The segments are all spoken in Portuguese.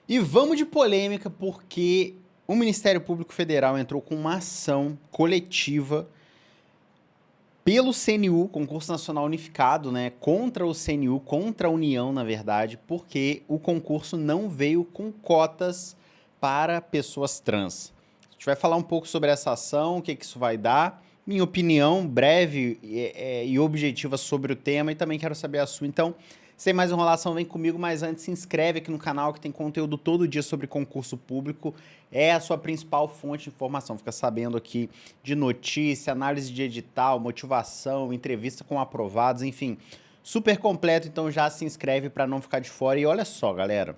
E vamos de polêmica, porque o Ministério Público Federal entrou com uma ação coletiva pelo CNU, Concurso Nacional Unificado, né, contra o CNU, contra a União, na verdade, porque o concurso não veio com cotas para pessoas trans. A gente vai falar um pouco sobre essa ação, o que isso vai dar, minha opinião breve e objetiva sobre o tema, e também quero saber a sua. Então, sem mais enrolação, vem comigo, mas antes se inscreve aqui no canal que tem conteúdo todo dia sobre concurso público, é a sua principal fonte de informação, fica sabendo aqui de notícia, análise de edital, motivação, entrevista com aprovados, enfim, super completo, então já se inscreve para não ficar de fora. E olha só, galera,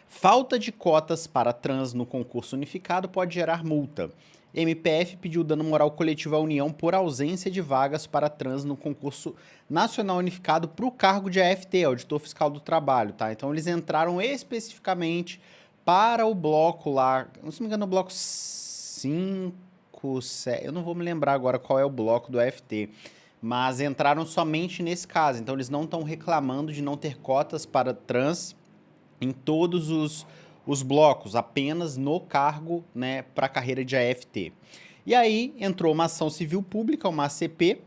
falta de cotas para trans no concurso unificado pode gerar multa. MPF pediu dano moral coletivo à União por ausência de vagas para trans no concurso nacional unificado para o cargo de AFT, Auditor Fiscal do Trabalho, tá? Então eles entraram especificamente para o bloco lá, não se me engano, o bloco 5, 7, eu não vou me lembrar agora qual é o bloco do AFT, mas entraram somente nesse caso. Então eles não estão reclamando de não ter cotas para trans em todos os blocos, apenas no cargo, né, para a carreira de AFT. E aí entrou uma ação civil pública, uma ACP,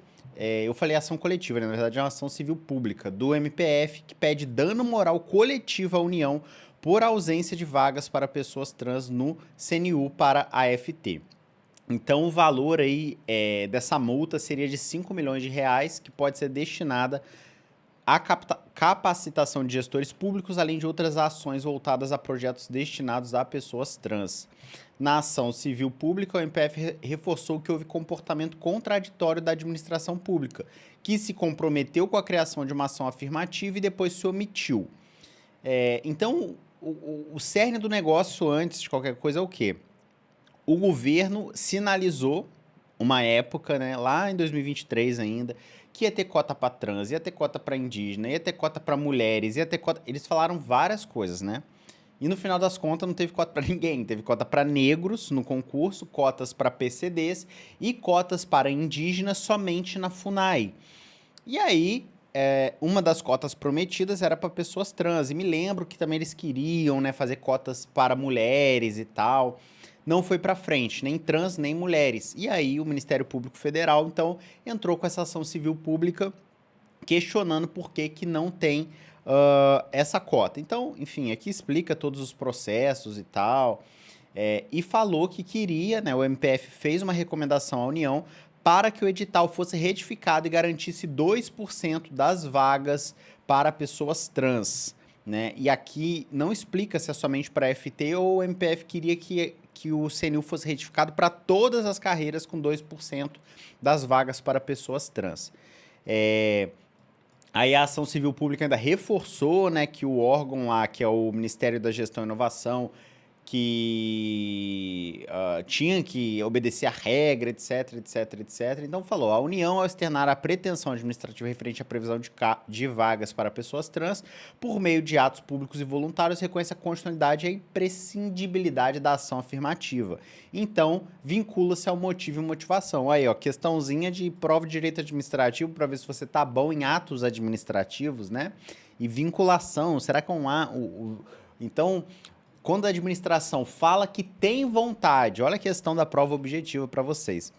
eu falei ação coletiva, né? Na verdade é uma ação civil pública, do MPF, que pede dano moral coletivo à União por ausência de vagas para pessoas trans no CNU para AFT. Então o valor aí dessa multa seria de 5 milhões de reais, que pode ser destinada a capacitação de gestores públicos, além de outras ações voltadas a projetos destinados a pessoas trans. Na ação civil pública, o MPF reforçou que houve comportamento contraditório da administração pública, que se comprometeu com a criação de uma ação afirmativa e depois se omitiu. Então, o cerne do negócio, antes de qualquer coisa, é o quê? O governo sinalizou, uma época, né, lá em 2023 ainda, que ia ter cota para trans, ia ter cota para indígena, ia ter cota para mulheres, ia ter cota... Eles falaram várias coisas, né? E no final das contas não teve cota para ninguém. Teve cota para negros no concurso, cotas para PCDs e cotas para indígenas somente na FUNAI. E aí, uma das cotas prometidas era para pessoas trans. E me lembro que também eles queriam, né, fazer cotas para mulheres e tal. Não foi para frente, nem trans, nem mulheres. E aí o Ministério Público Federal, então, entrou com essa ação civil pública questionando por que não tem essa cota. Então, enfim, aqui explica todos os processos e tal, e falou que queria, né, o MPF fez uma recomendação à União para que o edital fosse retificado e garantisse 2% das vagas para pessoas trans, né? E aqui não explica se é somente para FT ou o MPF queria que o CNU fosse retificado para todas as carreiras com 2% das vagas para pessoas trans. Aí a ação civil pública ainda reforçou, né, que o órgão lá, que é o Ministério da Gestão e Inovação, que tinha que obedecer a regra, etc, etc, etc. Então falou, a União, ao externar a pretensão administrativa referente à previsão de vagas para pessoas trans, por meio de atos públicos e voluntários, reconhece a constitucionalidade e a imprescindibilidade da ação afirmativa. Então, vincula-se ao motivo e motivação. Aí, ó, questãozinha de prova de direito administrativo para ver se você tá bom em atos administrativos, né? E vinculação, será que é um... Então, quando a administração fala que tem vontade, olha a questão da prova objetiva para vocês.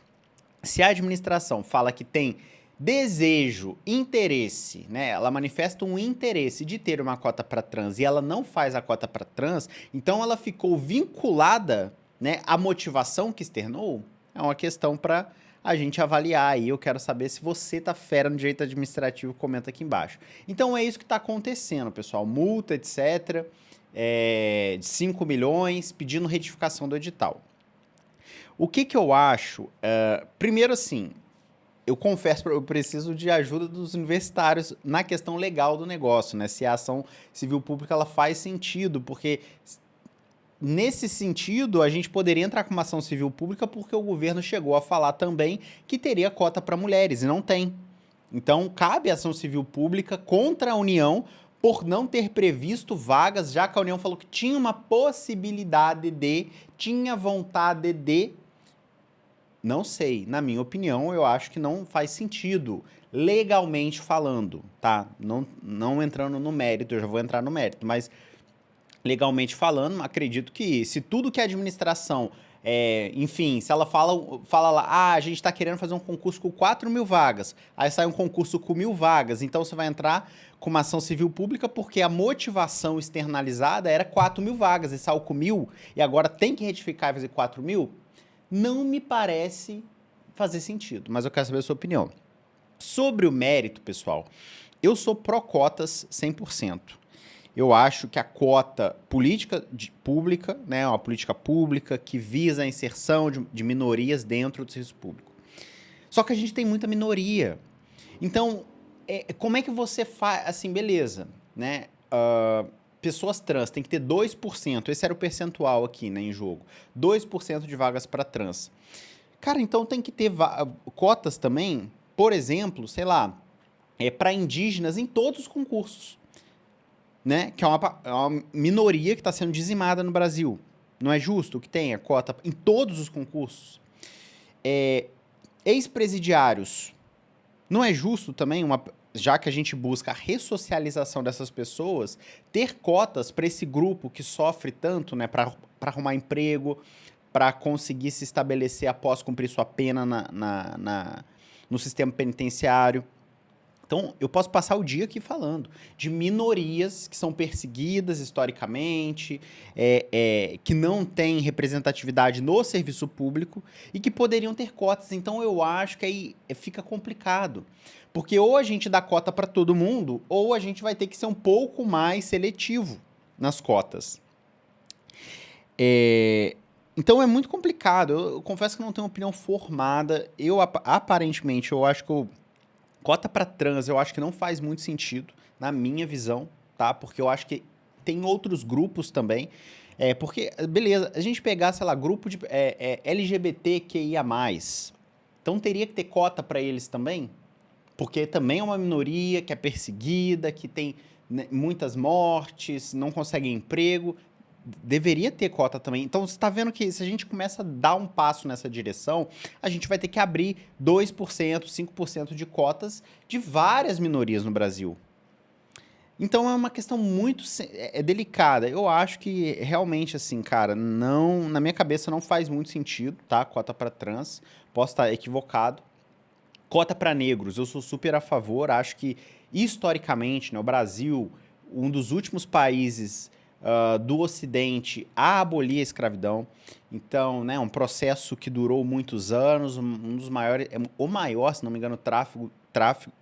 Se a administração fala que tem desejo, interesse, né? Ela manifesta um interesse de ter uma cota para trans e ela não faz a cota para trans, então ela ficou vinculada, né, à motivação que externou? É uma questão para a gente avaliar aí. Eu quero saber se você tá fera no direito administrativo, comenta aqui embaixo. Então é isso que está acontecendo, pessoal. Multa, etc., de 5 milhões, pedindo retificação do edital. O que eu acho? Primeiro, assim, eu confesso, eu preciso de ajuda dos universitários na questão legal do negócio, né? Se a ação civil pública ela faz sentido, porque nesse sentido a gente poderia entrar com uma ação civil pública porque o governo chegou a falar também que teria cota para mulheres e não tem. Então, cabe a ação civil pública contra a União por não ter previsto vagas, já que a União falou que tinha uma possibilidade de, tinha vontade de. Não sei, na minha opinião, eu acho que não faz sentido, legalmente falando, tá? Não entrando no mérito, eu já vou entrar no mérito, mas legalmente falando, acredito que se tudo que a administração, enfim, se ela fala lá, a gente está querendo fazer um concurso com 4.000 vagas, aí sai um concurso com 1.000 vagas, então você vai entrar com uma ação civil pública porque a motivação externalizada era 4.000 vagas, e saiu com 1.000, e agora tem que retificar e fazer 4.000, não me parece fazer sentido, mas eu quero saber a sua opinião. Sobre o mérito, pessoal, eu sou pró-cotas 100%. Eu acho que a cota pública, né, uma política pública que visa a inserção de minorias dentro do serviço público. Só que a gente tem muita minoria. Então, como é que você faz, assim, beleza, né? Pessoas trans tem que ter 2%, esse era o percentual aqui, né, em jogo. 2% de vagas para trans. Cara, então tem que ter cotas também, por exemplo, sei lá, para indígenas em todos os concursos. Né? Que é uma minoria que está sendo dizimada no Brasil. Não é justo que tenha cota em todos os concursos? Ex-presidiários. Não é justo também, já que a gente busca a ressocialização dessas pessoas, ter cotas para esse grupo que sofre tanto, né? Para arrumar emprego, para conseguir se estabelecer após cumprir sua pena no sistema penitenciário. Então, eu posso passar o dia aqui falando de minorias que são perseguidas historicamente, que não têm representatividade no serviço público e que poderiam ter cotas. Então, eu acho que aí fica complicado. Porque ou a gente dá cota para todo mundo, ou a gente vai ter que ser um pouco mais seletivo nas cotas. Então, é muito complicado. Eu confesso que não tenho uma opinião formada. Aparentemente, eu acho que cota para trans, eu acho que não faz muito sentido, na minha visão, tá? Porque eu acho que tem outros grupos também. Porque, beleza, a gente pegar, sei lá, grupo de LGBTQIA+, então teria que ter cota para eles também? Porque também é uma minoria que é perseguida, que tem, né, muitas mortes, não consegue emprego. Deveria ter cota também. Então, você está vendo que se a gente começa a dar um passo nessa direção, a gente vai ter que abrir 2%, 5% de cotas de várias minorias no Brasil. Então, é uma questão muito delicada. Eu acho que, realmente, assim, cara, não, na minha cabeça não faz muito sentido, tá? Cota para trans. Posso estar equivocado. Cota para negros, eu sou super a favor. Acho que, historicamente, né, o Brasil, um dos últimos países do Ocidente a abolir a escravidão. Então, né, um processo que durou muitos anos, um dos maiores, o maior, se não me engano,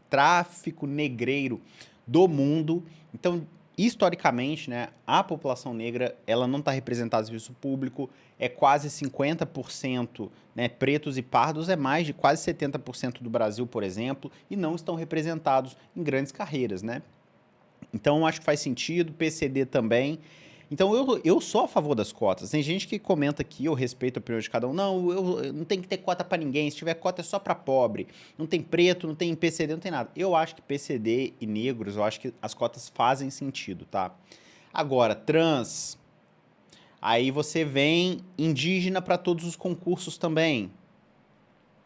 tráfico negreiro do mundo. Então, historicamente, né, a população negra ela não está representada no serviço público, é quase 50%, né, pretos e pardos, é mais de quase 70% do Brasil, por exemplo, e não estão representados em grandes carreiras, né? Então, acho que faz sentido, PCD também. Então, eu sou a favor das cotas. Tem gente que comenta aqui, eu respeito a opinião de cada um. Não, eu não tem que ter cota para ninguém. Se tiver cota é só para pobre. Não tem preto, não tem PCD, não tem nada. Eu acho que PCD e negros, eu acho que as cotas fazem sentido, tá? Agora, trans. Aí você vem indígena para todos os concursos também.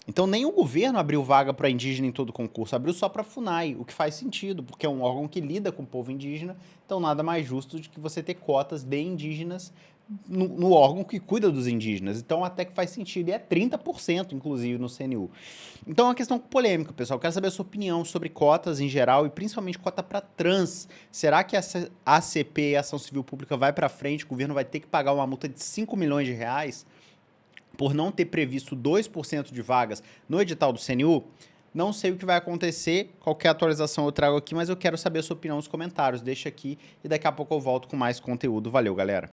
Então, nem o governo abriu vaga para indígena em todo concurso, abriu só para a FUNAI, o que faz sentido, porque é um órgão que lida com o povo indígena, então nada mais justo do que você ter cotas de indígenas no órgão que cuida dos indígenas. Então, até que faz sentido, e é 30%, inclusive, no CNU. Então, é uma questão polêmica, pessoal. Eu quero saber a sua opinião sobre cotas em geral e principalmente cota para trans. Será que a ACP, a Ação Civil Pública, vai para frente, o governo vai ter que pagar uma multa de 5 milhões de reais? Por não ter previsto 2% de vagas no edital do CNU? Não sei o que vai acontecer, qualquer atualização eu trago aqui, mas eu quero saber a sua opinião nos comentários. Deixa aqui e daqui a pouco eu volto com mais conteúdo. Valeu, galera!